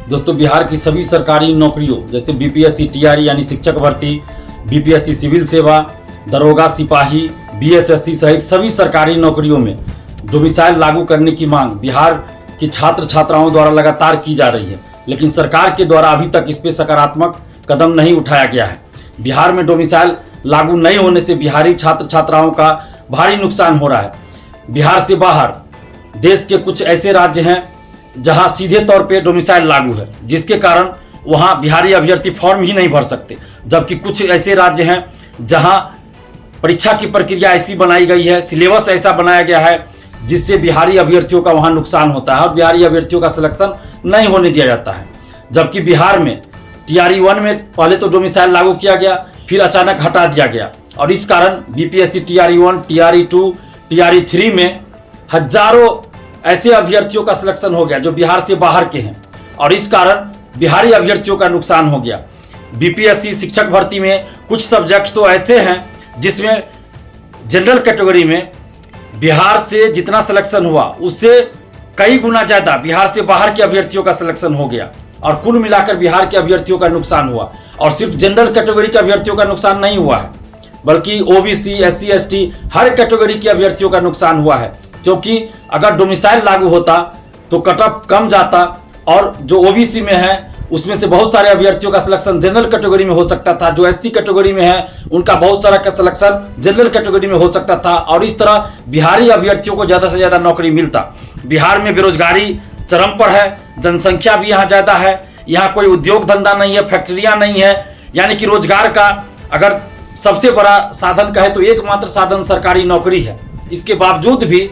दोस्तों, बिहार की सभी सरकारी नौकरियों जैसे बीपीएससी टीआरई यानी शिक्षक भर्ती, बीपीएससी सिविल सेवा, दरोगा, सिपाही, बीएसएससी सहित सभी सरकारी नौकरियों में डोमिसाइल लागू करने की मांग बिहार की छात्र छात्राओं द्वारा लगातार की जा रही है, लेकिन सरकार के द्वारा अभी तक इस पर सकारात्मक कदम नहीं उठाया गया है। बिहार में डोमिसाइल लागू नहीं होने से बिहारी छात्र छात्राओं का भारी नुकसान हो रहा है। बिहार से बाहर देश के कुछ ऐसे राज्य हैं जहां सीधे तौर पे डोमिसाइल लागू है, जिसके कारण वहां बिहारी अभ्यर्थी फॉर्म ही नहीं भर सकते, जबकि कुछ ऐसे राज्य हैं जहां परीक्षा की प्रक्रिया ऐसी बनाई गई है, सिलेबस ऐसा बनाया गया है जिससे बिहारी अभ्यर्थियों का वहां नुकसान होता है और बिहारी अभ्यर्थियों का सिलेक्शन नहीं होने दिया जाता है। जबकि बिहार में टीआरई 1 में पहले तो डोमिसाइल लागू किया गया, फिर अचानक हटा दिया गया और इस कारण बीपीएससी टीआरई 1, टीआरई 2, टीआरई 3 में हजारों ऐसे अभ्यर्थियों का सिलेक्शन हो गया जो बिहार से बाहर के हैं और इस कारण बिहारी अभ्यर्थियों का नुकसान हो गया। बीपीएससी शिक्षक भर्ती में कुछ सब्जेक्ट्स तो ऐसे हैं जिसमें जनरल कैटेगरी में बिहार से जितना सिलेक्शन हुआ उससे कई गुना ज़्यादा बिहार से बाहर के अभ्यर्थियों का सिलेक्शन हो गया और कुल मिलाकर बिहार के अभ्यर्थियों का नुकसान हुआ। और सिर्फ जनरल कैटेगरी के अभ्यर्थियों का नुकसान नहीं हुआ है, बल्कि ओबीसी, एससी, एसटी हर कैटेगरी के अभ्यर्थियों का नुकसान हुआ है, क्योंकि अगर डोमिसाइल लागू होता तो कट ऑफ कम जाता और जो ओबीसी में है उसमें से बहुत सारे अभ्यर्थियों का सिलेक्शन जनरल कैटेगरी में हो सकता था, जो एससी कैटेगरी में है उनका बहुत सारा का सिलेक्शन जनरल कैटेगरी में हो सकता था और इस तरह बिहारी अभ्यर्थियों को ज़्यादा से ज़्यादा नौकरी मिलता। बिहार में बेरोजगारी चरम पर है, जनसंख्या भी यहाँ ज़्यादा है, यहाँ कोई उद्योग धंधा नहीं है, फैक्ट्रियाँ नहीं है, यानी कि रोजगार का अगर सबसे बड़ा साधन कहे तो एकमात्र साधन सरकारी नौकरी है। इसके बावजूद भी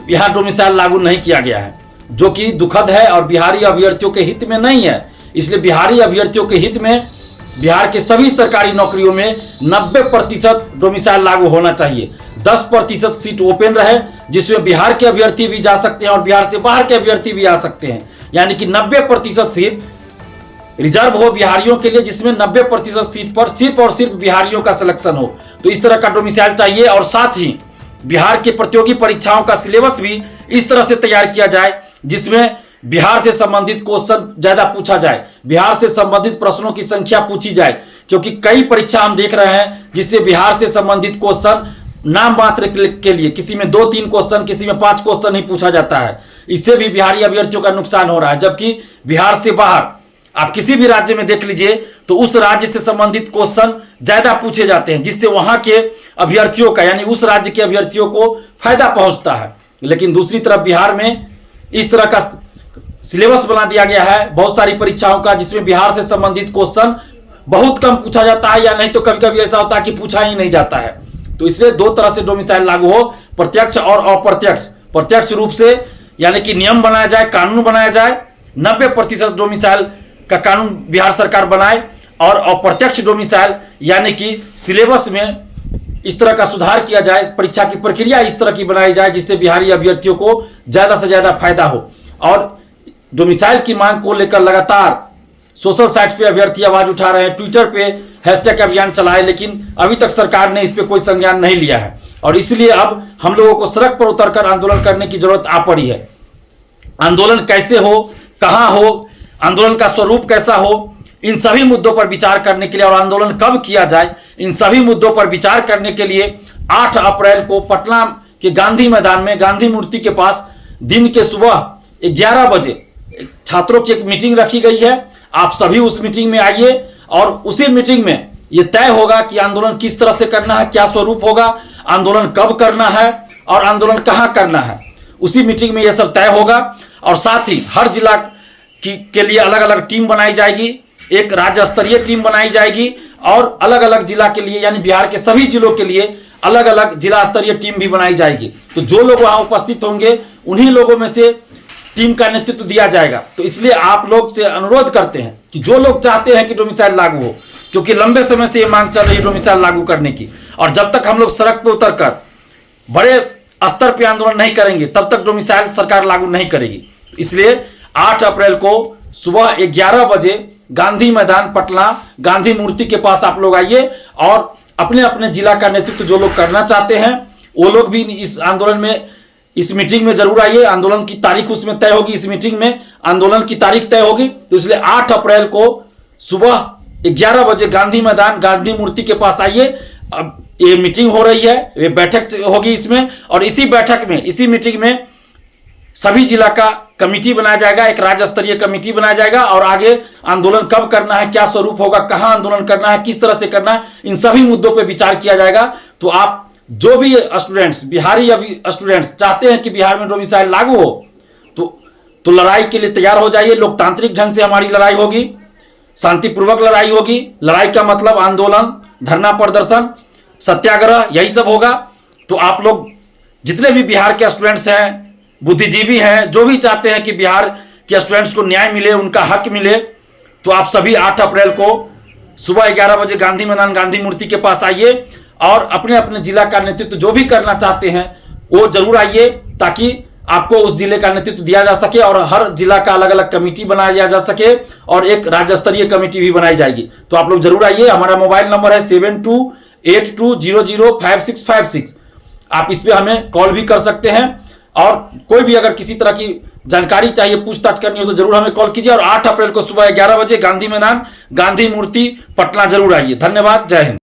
यहाँ डोमिसाइल लागू नहीं किया गया है, जो कि दुखद है और बिहारी अभ्यर्थियों के हित में नहीं है। इसलिए बिहारी अभ्यर्थियों के हित में बिहार के सभी सरकारी नौकरियों में 90% डोमिसाइल लागू होना चाहिए। 10% सीट ओपन रहे जिसमें बिहार के अभ्यर्थी भी जा सकते हैं और बिहार से बाहर के अभ्यर्थी भी आ सकते हैं, यानी कि 90% सीट रिजर्व हो बिहारियों के लिए, जिसमें 90% सीट पर सिर्फ और सिर्फ बिहारियों का सिलेक्शन हो। तो इस तरह का डोमिसाइल चाहिए और साथ ही बिहार के प्रतियोगी परीक्षाओं का सिलेबस भी इस तरह से तैयार किया जाए जिसमें बिहार से संबंधित क्वेश्चन ज्यादा पूछा जाए, बिहार से संबंधित प्रश्नों की संख्या पूछी जाए, क्योंकि कई परीक्षा हम देख रहे हैं जिससे बिहार से संबंधित क्वेश्चन नाम मात्र के लिए किसी में 2-3 क्वेश्चन, किसी में 5 क्वेश्चन ही पूछा जाता है। इससे भी बिहारी अभ्यर्थियों का नुकसान हो रहा है। जबकि बिहार से बाहर आप किसी भी राज्य में देख लीजिए तो उस राज्य से संबंधित क्वेश्चन ज्यादा पूछे जाते हैं, जिससे वहां के अभ्यर्थियों का यानी उस राज्य के अभ्यर्थियों को फायदा पहुंचता है। लेकिन दूसरी तरफ बिहार में इस तरह का सिलेबस बना दिया गया है बहुत सारी परीक्षाओं का, जिसमें बिहार से संबंधित क्वेश्चन बहुत कम पूछा जाता है या नहीं तो कभी कभी ऐसा होता है कि पूछा ही नहीं जाता है। तो इसलिए दो तरह से डोमिसाइल लागू हो, प्रत्यक्ष और अप्रत्यक्ष। प्रत्यक्ष रूप से यानी कि नियम बनाया जाए, कानून बनाया जाए, 90% डोमिसाइल का कानून बिहार सरकार बनाए और अप्रत्यक्ष डोमिसाइल यानी कि सिलेबस में इस तरह का सुधार किया जाए, परीक्षा की प्रक्रिया इस तरह की बनाई जाए जिससे बिहारी अभ्यर्थियों को ज्यादा से ज्यादा फायदा हो। और डोमिसाइल की मांग को लेकर लगातार सोशल साइट पे अभ्यर्थी आवाज उठा रहे हैं, ट्विटर पे हैशटैग अभियान चलाए, लेकिन अभी तक सरकार ने इस पे कोई संज्ञान नहीं लिया है और इसलिए अब हम लोगों को सड़क पर उतरकर आंदोलन करने की जरूरत आ पड़ी है। आंदोलन कैसे हो, कहां हो, आंदोलन का स्वरूप कैसा हो, इन सभी मुद्दों पर विचार करने के लिए और आंदोलन कब किया जाए, इन सभी मुद्दों पर विचार करने के लिए 8 अप्रैल को पटना के गांधी मैदान में गांधी मूर्ति के पास दिन के सुबह 11 बजे छात्रों की एक मीटिंग रखी गई है। आप सभी उस मीटिंग में आइए और उसी मीटिंग में यह तय होगा कि आंदोलन किस तरह से करना है, क्या स्वरूप होगा, आंदोलन कब करना है और आंदोलन कहां करना है। उसी मीटिंग में यह सब तय होगा और साथ ही हर जिला के लिए अलग अलग टीम बनाई जाएगी, एक राज्य स्तरीय टीम बनाई जाएगी और अलग अलग जिला के लिए यानी बिहार के सभी जिलों के लिए अलग अलग जिला स्तरीय टीम भी बनाई जाएगी। तो जो लोग वहां उपस्थित होंगे उन्हीं लोगों में से टीम का नेतृत्व दिया जाएगा। तो इसलिए आप लोग से अनुरोध करते हैं कि जो लोग चाहते हैं कि डोमिसाइल लागू हो, क्योंकि लंबे समय से ये मांग चल रही है डोमिसाइल लागू करने की, और जब तक हम लोग सड़क पर उतरकर बड़े स्तर पर आंदोलन नहीं करेंगे तब तक डोमिसाइल सरकार लागू नहीं करेगी। इसलिए 8 अप्रैल को सुबह 11 बजे गांधी मैदान पटना गांधी मूर्ति के पास आप लोग आइए और अपने अपने जिला का नेतृत्व जो लोग करना चाहते हैं वो लोग भी इस आंदोलन में इस मीटिंग में जरूर आइए। आंदोलन की तारीख उसमें तय होगी, इस मीटिंग में आंदोलन की तारीख तय होगी। तो इसलिए 8 अप्रैल को सुबह 11 बजे गांधी मैदान गांधी मूर्ति के पास आइए। अब ये मीटिंग हो रही है, ये बैठक होगी इसमें, और इसी बैठक में, इसी मीटिंग में सभी जिला का कमेटी बनाया जाएगा, एक राज्य स्तरीय कमेटी बनाया जाएगा, और आगे आंदोलन कब करना है, क्या स्वरूप होगा, कहां आंदोलन करना है, किस तरह से करना है, इन सभी मुद्दों पर विचार किया जाएगा। तो आप जो भी स्टूडेंट्स, बिहारी अभी स्टूडेंट्स चाहते हैं कि बिहार में डोमिसाइल लागू हो, तो लड़ाई के लिए तैयार हो जाइए। लोकतांत्रिक ढंग से हमारी लड़ाई होगी, शांतिपूर्वक लड़ाई होगी। लड़ाई का मतलब आंदोलन, धरना प्रदर्शन, सत्याग्रह, यही सब होगा। तो आप लोग जितने भी बिहार के स्टूडेंट्स हैं, बुद्धिजीवी हैं, जो भी चाहते हैं कि बिहार के स्टूडेंट्स को न्याय मिले, उनका हक मिले, तो आप सभी 8 अप्रैल को सुबह 11 बजे गांधी मैदान गांधी मूर्ति के पास आइए, और अपने अपने जिला का नेतृत्व जो भी करना चाहते हैं वो जरूर आइए, ताकि आपको उस जिले का नेतृत्व दिया जा सके, और हर जिला का अलग अलग कमेटी बनाया जा सके, और एक राज्य स्तरीय कमेटी भी बनाई जाएगी। तो आप लोग जरूर आइए। हमारा मोबाइल नंबर है 7282005656। आप इस पे हमें कॉल भी कर सकते हैं, और कोई भी अगर किसी तरह की जानकारी चाहिए, पूछताछ करनी हो, तो जरूर हमें कॉल कीजिए। और 8 अप्रैल को सुबह 11 बजे गांधी मैदान गांधी मूर्ति पटना जरूर आइए। धन्यवाद, जय हिंद।